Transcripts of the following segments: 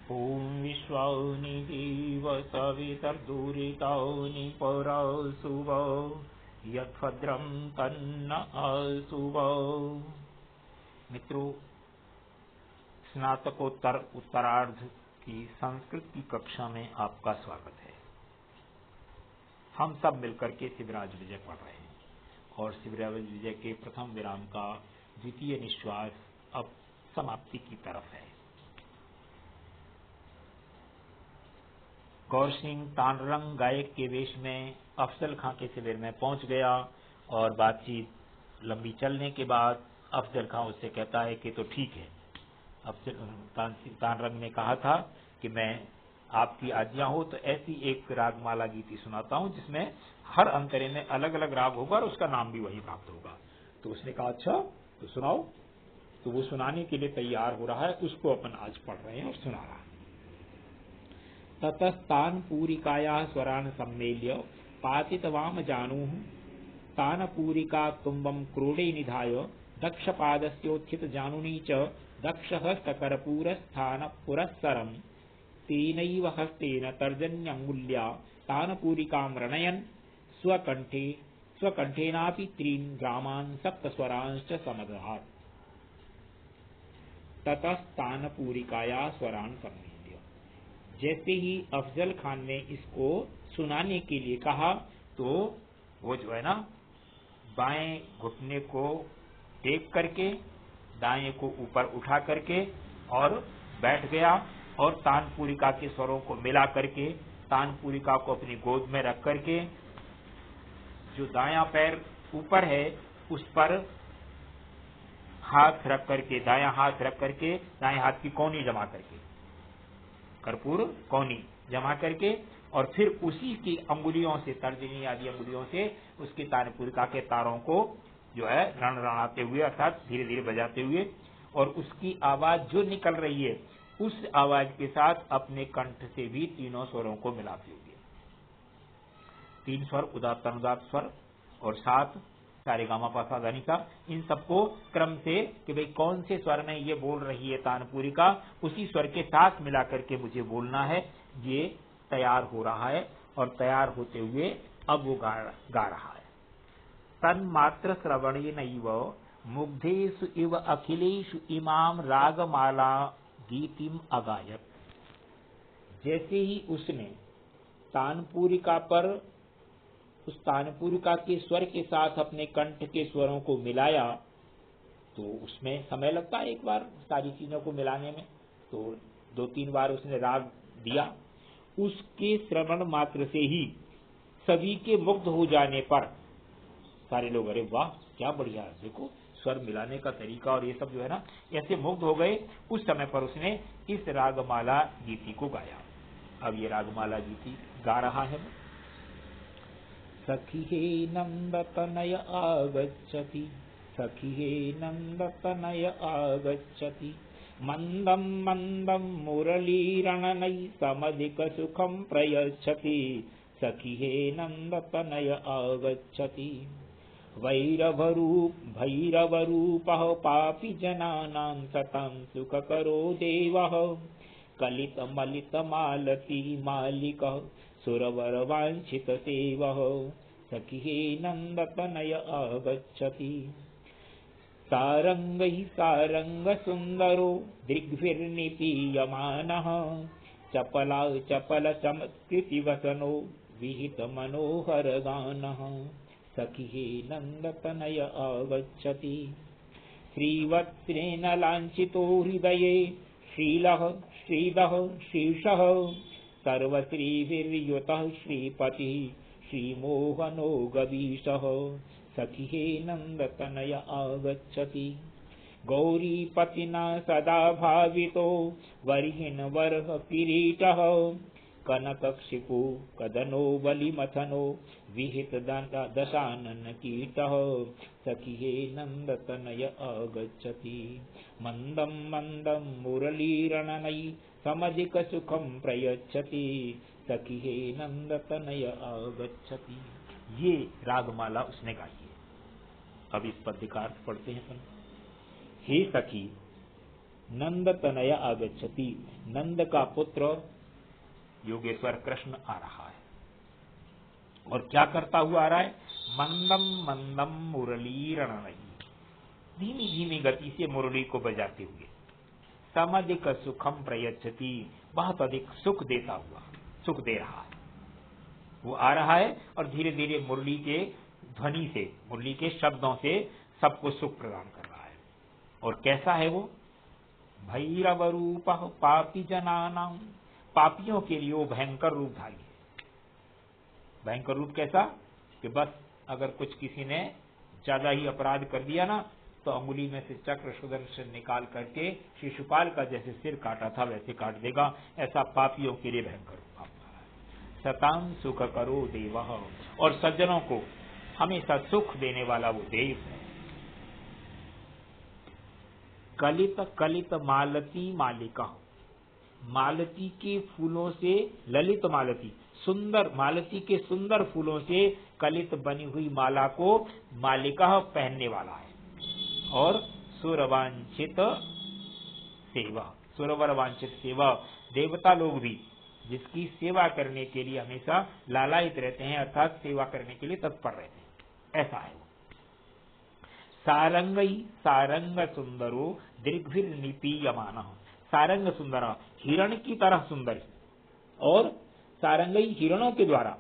ॐ विश्वानि देव सवितर्दुरितानि परासुव यद्भद्रं तन्न आसुव। मित्रों, स्नातकोत्तर उत्तरार्ध की संस्कृत की कक्षा में आपका स्वागत है। हम सब मिलकर के शिवराज विजय पढ़ रहे हैं और शिवराज विजय के प्रथम विराम का द्वितीय निश्वास अब समाप्ति की तरफ है। गौर सिंह तानरंग गायक के वेश में अफजल खां के शिविर में पहुंच गया और बातचीत लंबी चलने के बाद अफजल खां उससे कहता है कि तो ठीक है। तानरंग ने कहा था कि मैं आपकी आज्ञा हो तो ऐसी एक रागमाला गीति सुनाता हूं जिसमें हर अंतरे में अलग अलग राग होगा और उसका नाम भी वही प्राप्त होगा। तो उसने कहा अच्छा तो सुनाओ। तो वो सुनाने के लिए तैयार हो रहा है, उसको अपन आज पढ़ रहे हैं और सुना रहा है। ततस्तान पूरिकाया स्वरान सम्मेल्य पातितवाम जानूः तान पूरिका तुम्बम क्रोडे निधाय दक्षपादस्योत्थित जानुनी च दक्षहस्तकरपूरस्थान पुरस्सरं तेनैव हस्तेन तर्जन्यंगुल्या तान पूरिकां रणयन् स्वकण्ठेनापि त्रीन् ग्रामान् सप्तस्वरांश्च समदधात्। ततस्तान पूरिकाया स्वरान सम्मेल्य। जैसे ही अफजल खान ने इसको सुनाने के लिए कहा तो वो जो है ना बाएं घुटने को टेक करके दाएं को ऊपर उठा करके और बैठ गया और तानपुरिका के स्वरों को मिला करके तानपुरिका को अपनी गोद में रख करके जो दायां पैर ऊपर है उस पर हाथ रख करके दायां हाथ रख करके दाएं हाथ की कोहनी जमा करके कर्पूर कोहनी जमा करके और फिर उसी की अंगुलियों से तर्जनी आदि अंगुलियों से उसके तानपुरिका के तारों को जो है रणरणाते हुए अर्थात धीरे धीरे बजाते हुए और उसकी आवाज जो निकल रही है उस आवाज के साथ अपने कंठ से भी तीनों स्वरों को मिलाते हुए, तीन स्वर उदात्त अनुदात्त स्वर और सात सारे गामा पासा धनिका, इन सबको क्रम से कि भाई कौन से स्वर में ये बोल रही है तानपुरिका उसी स्वर के साथ मिला करके मुझे बोलना है। ये तैयार हो रहा है और तैयार होते हुए अब वो गा रहा है। तन्मात्र श्रवणेनैव मुग्धेषु इव अखिलेषु इमाम रागमाला गीतिम अगायत। जैसे ही उसने तानपुरिका पर उस तानपुरिका के स्वर के साथ अपने कंठ के स्वरों को मिलाया तो उसमें समय लगता है एक बार सारी चीजों को मिलाने में, तो दो तीन बार उसने राग दिया। उसके श्रवण मात्र से ही सभी के मुग्ध हो जाने पर सारे लोग अरे वाह क्या बढ़िया है, देखो स्वर मिलाने का तरीका और ये सब जो है ना ऐसे मुग्ध हो गए। उस समय पर उसने इस रागमाला गीति को गाया। अब ये रागमाला गीति गा रहा है। सखी हे नंदतनय आगच्छति, सखी हे नंदतनय आगच्छति, मंदं मंदं मुरलीरणनै समधिक सुखं प्रयच्छति। सखी हे नंदतनय आगच्छति, भैरवरूपः पापी जनानां सतां सुखकरो देवः, कलितमलितमालती मालिकः सुरवरवांछित सेवः। सखी हे नंदतनय आगच्छति, सारंगैः सारंग सुंदरो दृग्भिर्निपीयमानः, चपला चपल चमत्कृति वसनो विहित मनोहर गानः। सखी हे नंदतनय आगच्छति, श्रीवत्सेन लांछितो हृदये श्रीलः श्रीदः शीर्षः, सर्वश्रीभिर्युतः श्रीपतिः श्रीमोहनो गवीशः। सखी हे नंदतनय आगच्छति, गौरीपतिना सदा भावितो वर्हिन् वरः किरीटः, कनकक्षिपो कदनो बलिमथनो विहित दशानन कीटः। सखी हे नंदतनय आगच्छति, मंदं मंदं मुरलीरणनै समधिक सुखं प्रयच्छति। सखी हे नंदतनय आगच्छति। ये रागमाला उसने गाई है। अब इस पद्य का अर्थ पढ़ते हैं। हे सखी, नंद तनय आगच्छति, नंद का पुत्र योगेश्वर कृष्ण आ रहा है। और क्या करता हुआ आ रहा है? मंदम मंदम मुरली रणनयी, धीमी धीमी गति से मुरली को बजाते हुए। समधिक सुखम प्रयच्छति, बहुत अधिक सुख देता हुआ, सुख दे रहा है। वो आ रहा है और धीरे धीरे मुरली के ध्वनि से, मुरली के शब्दों से सबको सुख प्रदान कर रहा है। और कैसा है वो? भैरव रूप पापी जनानां, पापियों के लिए वो भयंकर रूपधारी है। भयंकर रूप कैसा? कि बस अगर कुछ किसी ने ज्यादा ही अपराध कर दिया ना, तो अंगुली में से चक्र सुदर्शन निकाल करके शिशुपाल का जैसे सिर काटा था वैसे काट देगा। ऐसा पापियों के लिए भयंकर रूप आपका है। सतां सुख करो देव, और सज्जनों को हमेशा सुख देने वाला वो देव है। कलित कलित मालती मालिका, मालती के फूलों से ललित मालती, सुंदर मालती के सुंदर फूलों से कलित बनी हुई माला को मालिका पहनने वाला है। और सुरवांछित सेवा, सुरवर वांछित सेवा, देवता लोग भी जिसकी सेवा करने के लिए हमेशा लालायित रहते हैं, अर्थात सेवा करने के लिए तत्पर रहते हैं, ऐसा है वो। सारंगई सारंग सुंदरो दीर्घिर निपीयमान, सारंग सुंदर, हिरण की तरह सुंदर, और सारंगई हिरणों के द्वारा,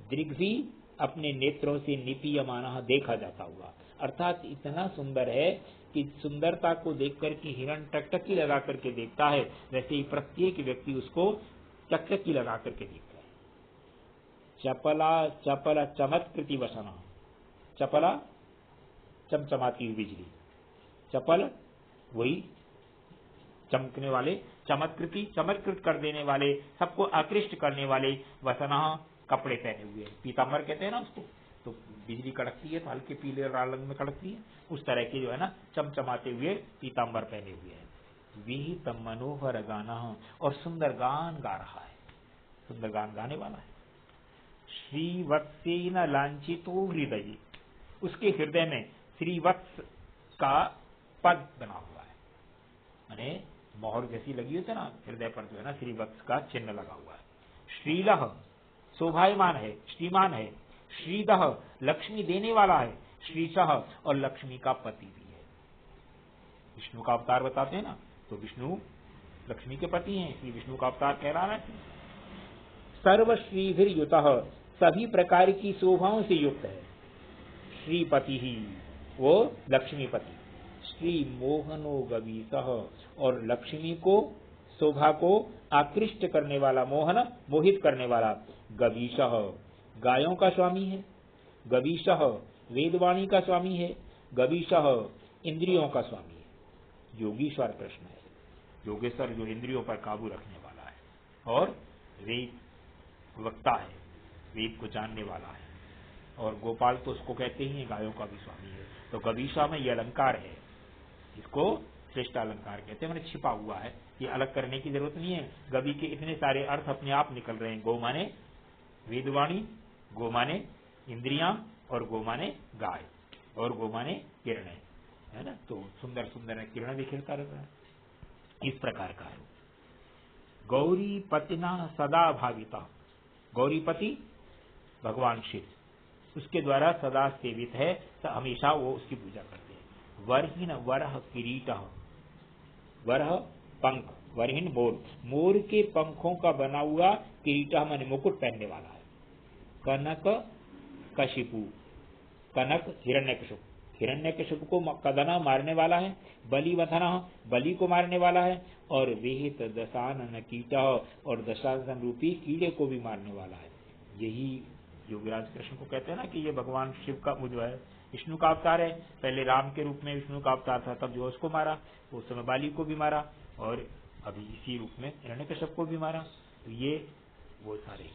दीर्घी अपने नेत्रों से निपीयमान देखा जाता हुआ, अर्थात इतना सुंदर है कि सुंदरता को देखकर के हिरण टकटकी लगा करके देखता है, वैसे ही प्रत्येक व्यक्ति उसको टकटकी लगा करके देखता है। चपला चपल चमत्कृति वसना, चपला चमचमाती हुई बिजली, चपल वही चमकने वाले, चमत्कृति चमत्कृत कर देने वाले, सबको आकृष्ट करने वाले, वसना कपड़े पहने हुए, पीतांबर कहते हैं ना उसको, तो बिजली कड़कती है तो हल्के पीले लाल रंग में कड़कती है, उस तरह के जो है ना चमचमाते हुए पीतांबर पहने हुए हैं। विहित मनोहर गाना, और सुंदर गान गा रहा है, सुंदर गान गाने वाला है। श्रीवत्सेन लांछितो हृदय, उसके हृदय में श्रीवत्स का पद बना हुआ है, माने मोहर जैसी लगी होती है ना हृदय पर, जो है ना श्रीवत्स का चिन्ह लगा हुआ है। श्रीलह शोभायमान है, श्रीमान है। श्रीदह लक्ष्मी देने वाला है। श्रीशः और लक्ष्मी का पति भी है। विष्णु का अवतार बताते हैं ना, तो विष्णु लक्ष्मी के पति हैं, इसलिए विष्णु का अवतार कह रहा है। सर्व श्रीभिर युतः, सभी प्रकार की शोभाओं से युक्त है। श्रीपति ही वो लक्ष्मीपति। श्री मोहनो गवीसः, और लक्ष्मी को शोभा को आकृष्ट करने वाला, मोहन मोहित करने वाला। गवीशः गायों का स्वामी है। गवीशः वेदवाणी का स्वामी है। गवीशः इंद्रियों का स्वामी है। योगीश्वर कृष्ण है, योगेश्वर जो इंद्रियों पर काबू रखने वाला है, और वेद वक्ता है, वेद को जानने वाला है। और गोपाल तो उसको कहते ही है, गायों का भी स्वामी है। तो गवीशा में यह अलंकार है, इसको श्रेष्ठ अलंकार कहते हैं, मैंने छिपा हुआ है, ये अलग करने की जरूरत नहीं है। गवी के इतने सारे अर्थ अपने आप निकल रहे हैं। गौ माने वेदवाणी, गो माने इंद्रियां, और गो माने गाय, और गो माने किरणें, है ना। तो सुंदर सुंदर किरण बिखेरता रहता है, इस प्रकार का है। गौरी पतिना सदा भाविता, गौरीपति भगवान शिव, उसके द्वारा सदा सेवित है, तो हमेशा वो उसकी पूजा करते हैं। वरहीन वरह किरीट, वरह पंख, वरहीन मोर, मोर के पंखों का बना हुआ किरीट माने मुकुट पहनने वाला है। कनक कशिपु, कनक हिरण्यकशिपु, हिरण्यकशिपु को कदना मारने वाला है। बलि वधना, बलि को मारने वाला है। और विहित दशानन कीट, और दशानन रूपी कीड़े को भी मारने वाला है। यही योगीराज कृष्ण को कहते हैं ना कि ये भगवान शिव का जो है विष्णु का अवतार है। पहले राम के रूप में विष्णु का अवतार था, तब जो उसको मारा, उस समय बाली को भी मारा, और अभी इसी रूप में हिरण्यकशिपु को भी मारा। तो ये वो सारे।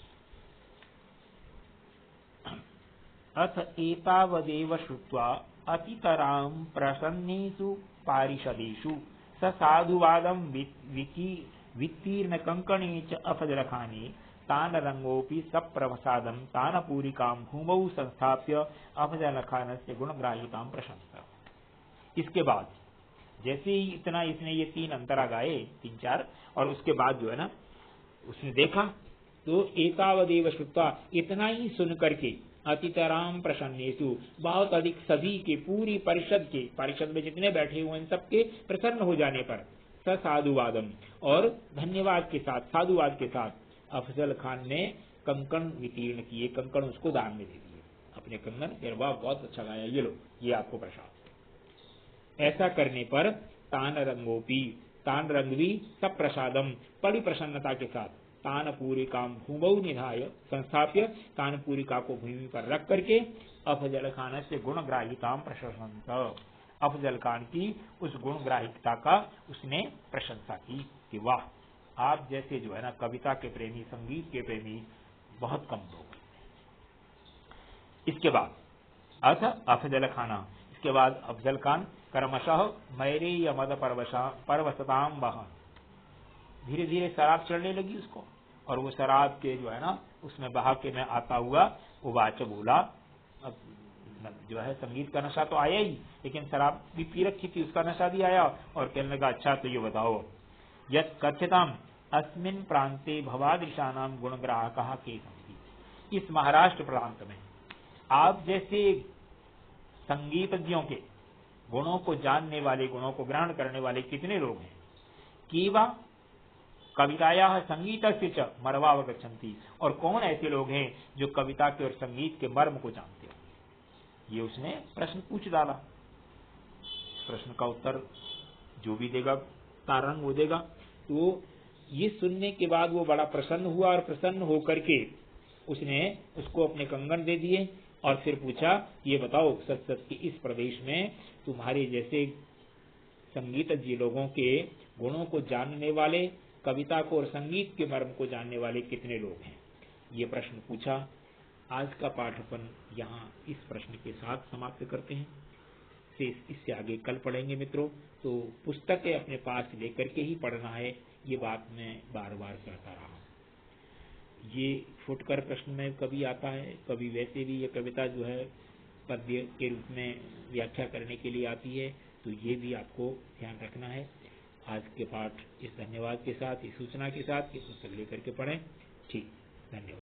अथ एतावदेव श्रुत्वा अतितरां प्रसन्नेषु पारिषदेषु स साधुवादं वित्तीर्ण कंकणे च अफजलखाने तान रंगोपि सप्रवसादं तान पूरिकां भूमौ संस्थाप्य अफजलखानस्य गुणग्राहितां प्रशंसा। इसके बाद जैसे ही इतना इसने ये 3 अंतरा गाए 3-4 और उसके बाद जो है ना उसने देखा तो एतावदेव श्रुत्वा इतना ही सुन करके अतितराम प्रसन्नेषु बहुत अधिक सभी के पूरी परिषद में जितने बैठे हुए हैं सबके प्रसन्न हो जाने पर स साधुवादम और धन्यवाद के साथ साधुवाद के साथ अफजल खान ने कंकण वितीर्ण किए, कंकण उसको दान में दे दिए अपने कंगन। यार वाह बहुत अच्छा गाया, ये लो ये आपको प्रसाद। ऐसा करने पर तान रंग भी सब प्रसादम बड़ी प्रसन्नता के साथ तान पूरिका भूमौ निधाय संस्थाप्य तान पूरिका को भूमि पर रख करके अफजल खान से गुणग्राहिता प्रशंसत अफजल खान की उस गुणग्राहिकता का उसने प्रशंसा की कि वाह आप जैसे जो है ना कविता के प्रेमी संगीत के प्रेमी बहुत कम लोग। इसके बाद अथ अफजल खाना, इसके बाद अफजल खान कर्मशः मैरे मद परवसताम बह, धीरे धीरे शराब चढ़ने लगी उसको और वो शराब के जो है ना उसमें बहा के में आता हुआ उवाच बोला। अब जो है संगीत का नशा तो आया ही लेकिन शराब भी पी रखी थी उसका नशा भी आया और कहने लगा अच्छा तो ये बताओ यत कथ्यताम अस्मिन प्रांते भवादृशानाम गुणग्राहकः के सन्ति, इस महाराष्ट्र प्रांत में आप जैसे संगीतज्ञों के गुणों को जानने वाले गुणों को ग्रहण करने वाले कितने लोग हैं। कीवा कविताया संगीत से मर्वावगच्छन्ति, और कौन ऐसे लोग हैं जो कविता के और संगीत के मर्म को जानते हो। ये उसने प्रश्न पूछ डाला। प्रश्न का उत्तर जो भी देगा तारंग वो देगा। तो ये सुनने के बाद वो बड़ा प्रसन्न हुआ और प्रसन्न होकर के उसने उसको अपने कंगन दे दिए और फिर पूछा ये बताओ सच सच के इस प्रदेश में तुम्हारे जैसे संगीतज्ञ लोगों के गुणों को जानने वाले, कविता को और संगीत के मर्म को जानने वाले कितने लोग हैं। ये प्रश्न पूछा। आज का पाठ अपन यहाँ इस प्रश्न के साथ समाप्त करते हैं। इससे आगे कल पढ़ेंगे मित्रों। तो पुस्तकें अपने पास लेकर के ही पढ़ना है, ये बात मैं बार बार कहता रहा हूँ। ये फुटकर प्रश्न में कभी आता है, कभी वैसे भी ये कविता जो है पद्य के रूप में व्याख्या करने के लिए आती है, तो ये भी आपको ध्यान रखना है। आज के पाठ इस धन्यवाद के साथ, इस सूचना के साथ कि पुस्तक लेकर के पढ़ें। ठीक, धन्यवाद।